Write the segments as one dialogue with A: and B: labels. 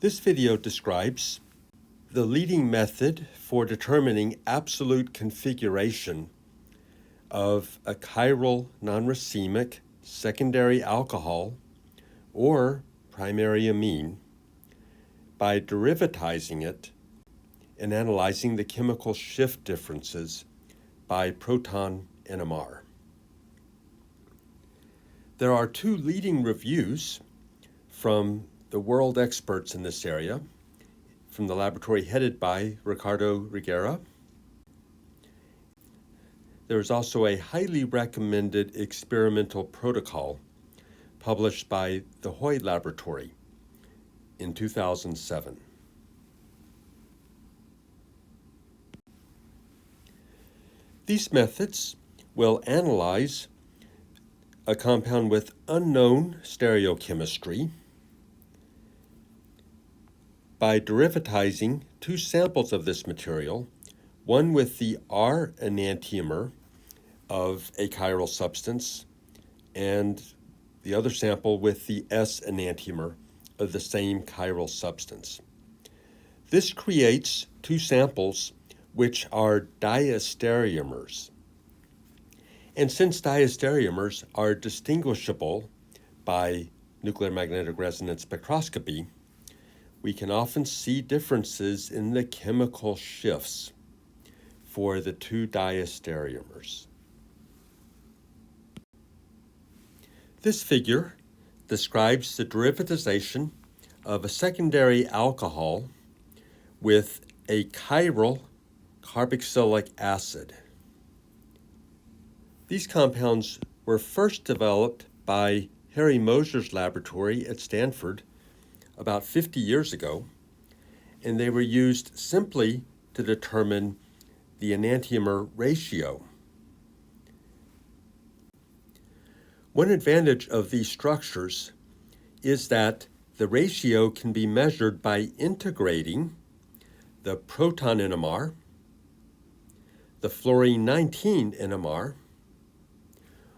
A: This video describes the leading method for determining absolute configuration of a chiral non-racemic secondary alcohol or primary amine by derivatizing it and analyzing the chemical shift differences by proton NMR. There are two leading reviews from the world experts in this area, from the laboratory headed by Ricardo Reguera. There is also a highly recommended experimental protocol published by the Hoy Laboratory in 2007. These methods will analyze a compound with unknown stereochemistry by derivatizing two samples of this material, one with the R enantiomer of a chiral substance and the other sample with the S enantiomer of the same chiral substance. This creates two samples which are diastereomers. And since diastereomers are distinguishable by nuclear magnetic resonance spectroscopy, we can often see differences in the chemical shifts for the two diastereomers. This figure describes the derivatization of a secondary alcohol with a chiral carboxylic acid. These compounds were first developed by Harry Moser's laboratory at Stanford about 50 years ago, and they were used simply to determine the enantiomer ratio. One advantage of these structures is that the ratio can be measured by integrating the proton NMR, the fluorine-19 NMR,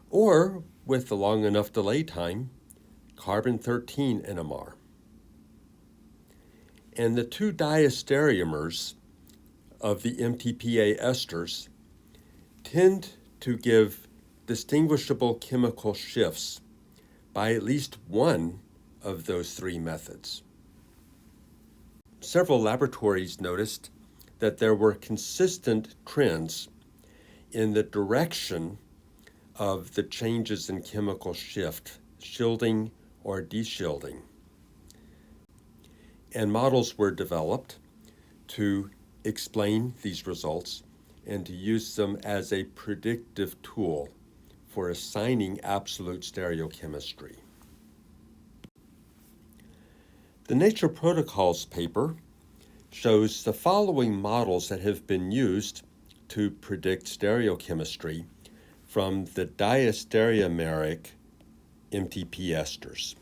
A: or, with the long enough delay time, carbon-13 NMR. And the two diastereomers of the MTPA esters tend to give distinguishable chemical shifts by at least one of those three methods. Several laboratories noticed that there were consistent trends in the direction of the changes in chemical shift, shielding or deshielding. And models were developed to explain these results and to use them as a predictive tool for assigning absolute stereochemistry. The Nature Protocols paper shows the following models that have been used to predict stereochemistry from the diastereomeric MTP esters.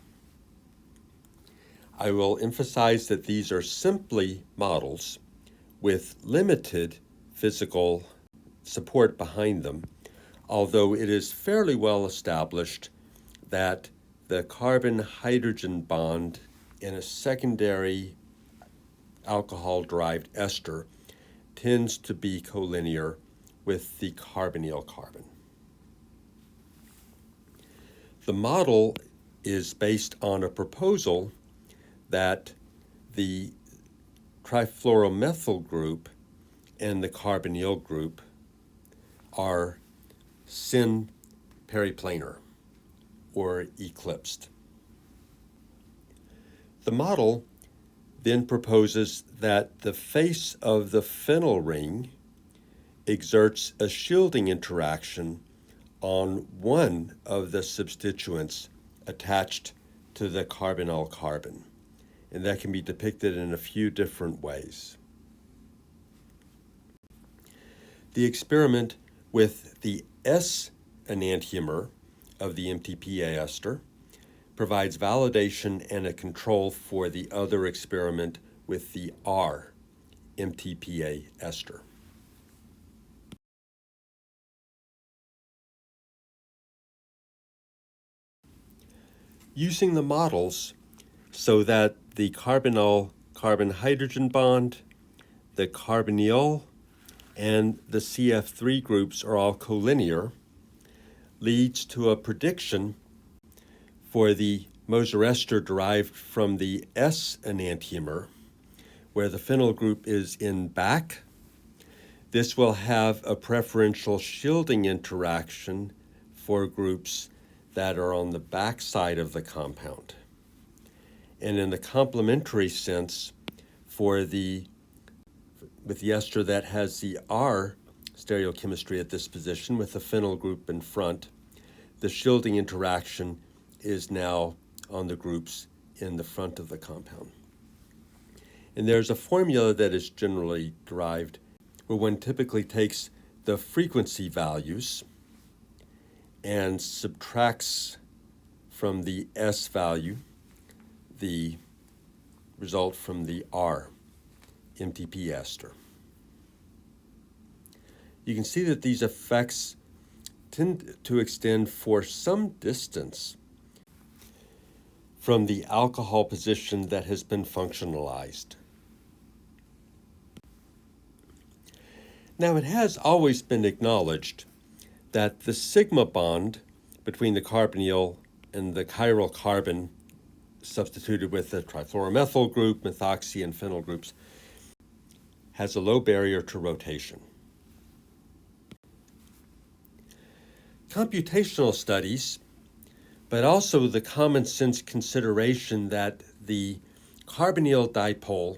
A: I will emphasize that these are simply models with limited physical support behind them, although it is fairly well established that the carbon-hydrogen bond in a secondary alcohol-derived ester tends to be collinear with the carbonyl carbon. The model is based on a proposal that the trifluoromethyl group and the carbonyl group are syn periplanar or eclipsed. The model then proposes that the face of the phenyl ring exerts a shielding interaction on one of the substituents attached to the carbonyl carbon, and that can be depicted in a few different ways. The experiment with the S enantiomer of the MTPA ester provides validation and a control for the other experiment with the R MTPA ester. Using the models so that the carbonyl-carbon-hydrogen bond, the carbonyl, and the CF3 groups are all collinear, leads to a prediction for the Moser ester derived from the S enantiomer, where the phenyl group is in back. This will have a preferential shielding interaction for groups that are on the back side of the compound. And in the complementary sense, with the ester that has the R stereochemistry at this position with the phenyl group in front, the shielding interaction is now on the groups in the front of the compound. And there's a formula that is generally derived where one typically takes the frequency values and subtracts from the S value the result from the R, MTP ester. You can see that these effects tend to extend for some distance from the alcohol position that has been functionalized. Now, it has always been acknowledged that the sigma bond between the carbonyl and the chiral carbon substituted with the trifluoromethyl group, methoxy, and phenyl groups has a low barrier to rotation. Computational studies, but also the common sense consideration that the carbonyl dipole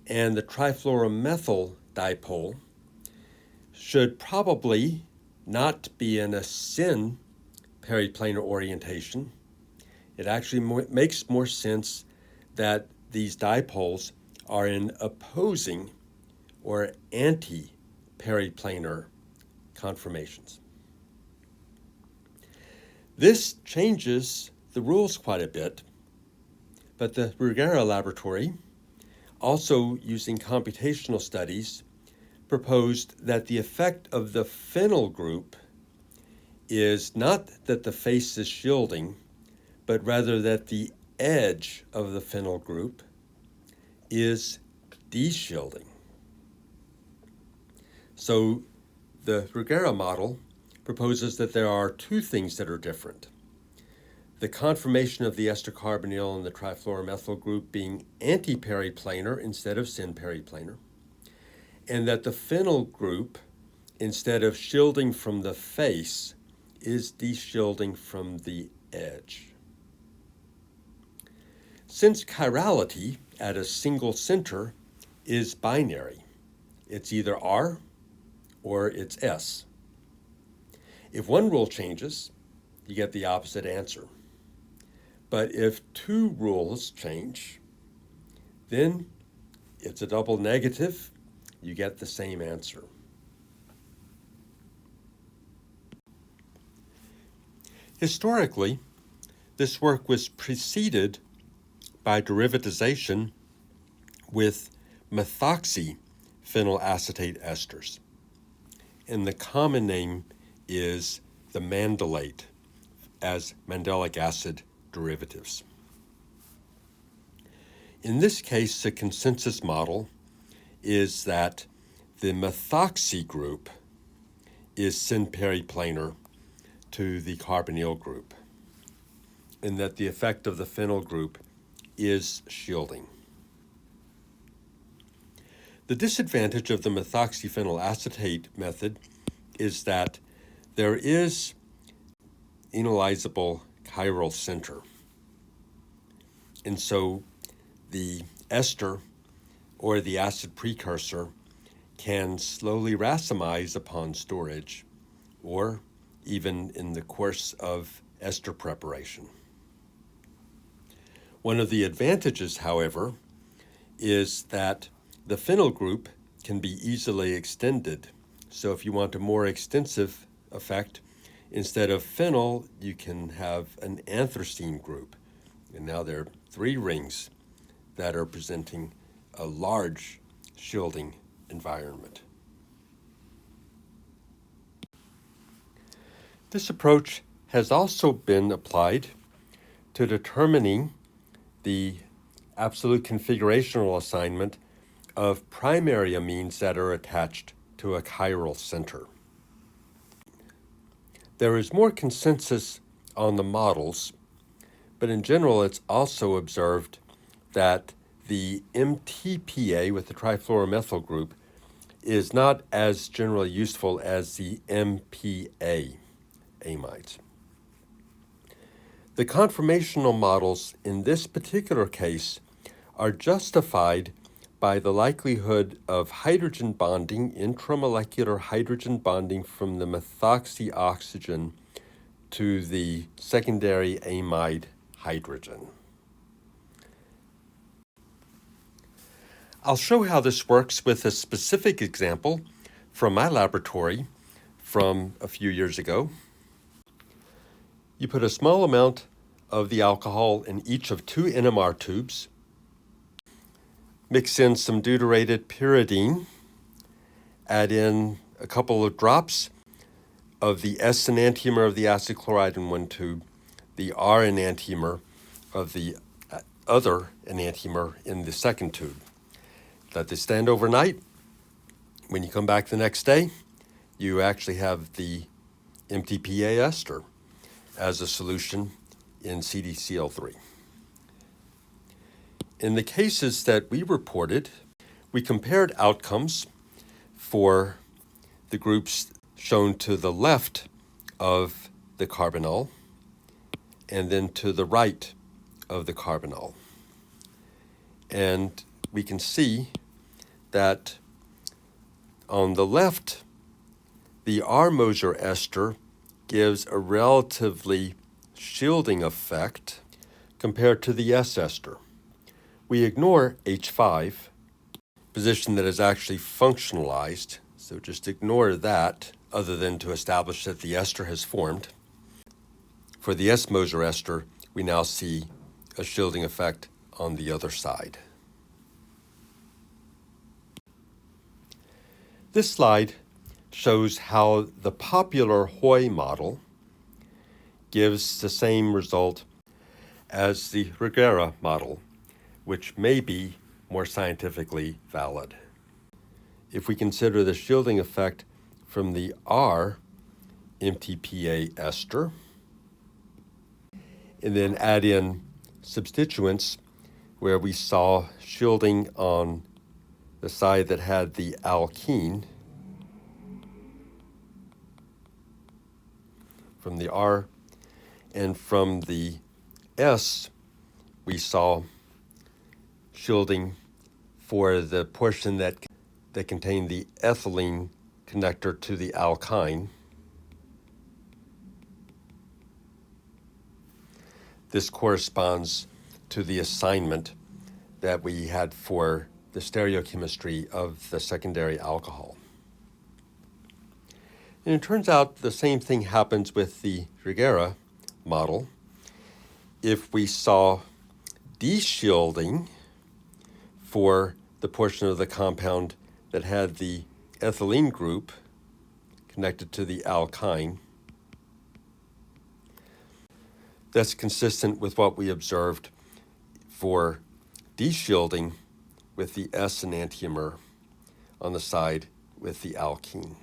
A: and the trifluoromethyl dipole should probably not be in a syn periplanar orientation. It actually makes more sense that these dipoles are in opposing or anti-periplanar conformations. This changes the rules quite a bit, but the Bruguera laboratory, also using computational studies, proposed that the effect of the phenyl group is not that the face is shielding, but rather that the edge of the phenyl group is deshielding. So the Bruguera model proposes that there are two things that are different. The conformation of the ester carbonyl and the trifluoromethyl group being anti-periplanar instead of syn-periplanar, and that the phenyl group, instead of shielding from the face, is deshielding from the edge. Since chirality at a single center is binary, it's either R or it's S. If one rule changes, you get the opposite answer. But if two rules change, then it's a double negative, you get the same answer. Historically, this work was preceded by derivatization with methoxy phenyl acetate esters. And the common name is the mandylate as mandelic acid derivatives. In this case, the consensus model is that the methoxy group is syn-periplanar to the carbonyl group, and that the effect of the phenyl group is shielding. The disadvantage of the methoxyphenyl acetate method is that there is enolizable chiral center. And so the ester or the acid precursor can slowly racemize upon storage or even in the course of ester preparation. One of the advantages, however, is that the phenyl group can be easily extended. So if you want a more extensive effect, instead of phenyl, you can have an anthracene group. And now there are 3 rings that are presenting a large shielding environment. This approach has also been applied to determining the absolute configurational assignment of primary amines that are attached to a chiral center. There is more consensus on the models, but in general it's also observed that the MTPA with the trifluoromethyl group is not as generally useful as the MPA amides. The conformational models in this particular case are justified by the likelihood of hydrogen bonding, intramolecular hydrogen bonding from the methoxy oxygen to the secondary amide hydrogen. I'll show how this works with a specific example from my laboratory from a few years ago. You put a small amount of the alcohol in each of 2 NMR tubes, mix in some deuterated pyridine, add in a couple of drops of the S enantiomer of the acid chloride in one tube, the R enantiomer of the other enantiomer in the second tube. Let this stand overnight. When you come back the next day, you actually have the MTPA ester as a solution in CdCl3. In the cases that we reported, we compared outcomes for the groups shown to the left of the carbonyl and then to the right of the carbonyl. And we can see that on the left, the R-Moser ester gives a relatively shielding effect compared to the S ester. We ignore H5, position that is actually functionalized, so just ignore that, other than to establish that the ester has formed. For the S-Moser ester, we now see a shielding effect on the other side. This slide shows how the popular Hoy model gives the same result as the Regera model, which may be more scientifically valid. If we consider the shielding effect from the R MTPA ester, and then add in substituents where we saw shielding on the side that had the alkene from the R, and from the S, we saw shielding for the portion that contained the ethylene connector to the alkyne. This corresponds to the assignment that we had for the stereochemistry of the secondary alcohol. And it turns out the same thing happens with the Regera model. If we saw deshielding for the portion of the compound that had the ethylene group connected to the alkyne, that's consistent with what we observed for deshielding with the S enantiomer on the side with the alkene.